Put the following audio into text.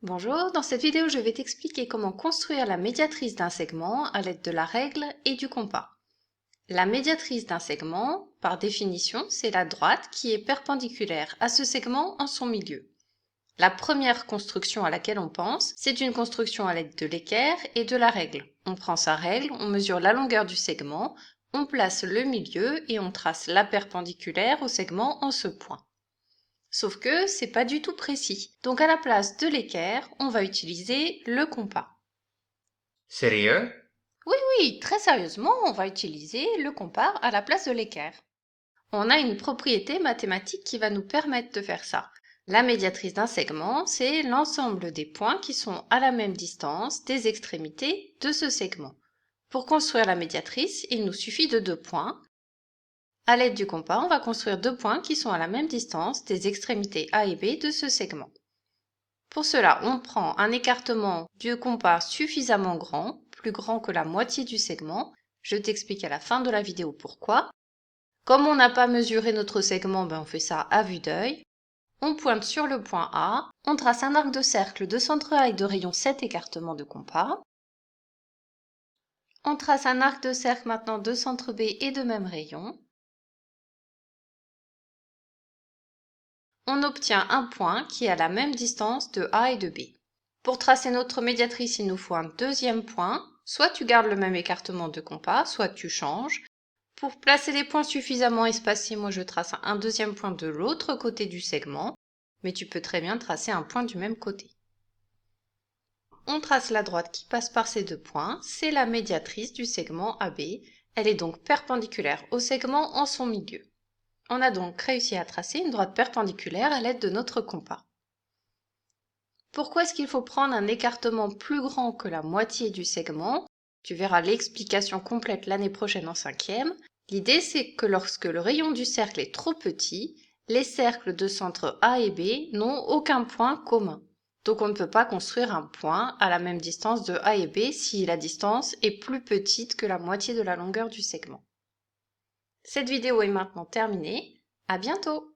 Bonjour, dans cette vidéo je vais t'expliquer comment construire la médiatrice d'un segment à l'aide de la règle et du compas. La médiatrice d'un segment, par définition, c'est la droite qui est perpendiculaire à ce segment en son milieu. La première construction à laquelle on pense, c'est une construction à l'aide de l'équerre et de la règle. On prend sa règle, on mesure la longueur du segment, on place le milieu et on trace la perpendiculaire au segment en ce point. Sauf que c'est pas du tout précis. Donc à la place de l'équerre, on va utiliser le compas. Sérieux? Oui, très sérieusement, on va utiliser le compas à la place de l'équerre. On a une propriété mathématique qui va nous permettre de faire ça. La médiatrice d'un segment, c'est l'ensemble des points qui sont à la même distance des extrémités de ce segment. Pour construire la médiatrice, il nous suffit de 2 points. À l'aide du compas, on va construire 2 points qui sont à la même distance des extrémités A et B de ce segment. Pour cela, on prend un écartement du compas suffisamment grand, plus grand que la moitié du segment. Je t'explique à la fin de la vidéo pourquoi. Comme on n'a pas mesuré notre segment, on fait ça à vue d'œil. On pointe sur le point A, on trace un arc de cercle de centre A et de rayon 7 écartements de compas. On trace un arc de cercle maintenant de centre B et de même rayon. On obtient un point qui est à la même distance de A et de B. Pour tracer notre médiatrice, il nous faut un deuxième point. Soit tu gardes le même écartement de compas, soit tu changes. Pour placer les points suffisamment espacés, moi je trace un deuxième point de l'autre côté du segment, mais tu peux très bien tracer un point du même côté. On trace la droite qui passe par ces 2 points, c'est la médiatrice du segment AB. Elle est donc perpendiculaire au segment en son milieu. On a donc réussi à tracer une droite perpendiculaire à l'aide de notre compas. Pourquoi est-ce qu'il faut prendre un écartement plus grand que la moitié du segment? Tu verras l'explication complète l'année prochaine en 5e. L'idée, c'est que lorsque le rayon du cercle est trop petit, les cercles de centre A et B n'ont aucun point commun. Donc on ne peut pas construire un point à la même distance de A et B si la distance est plus petite que la moitié de la longueur du segment. Cette vidéo est maintenant terminée. À bientôt!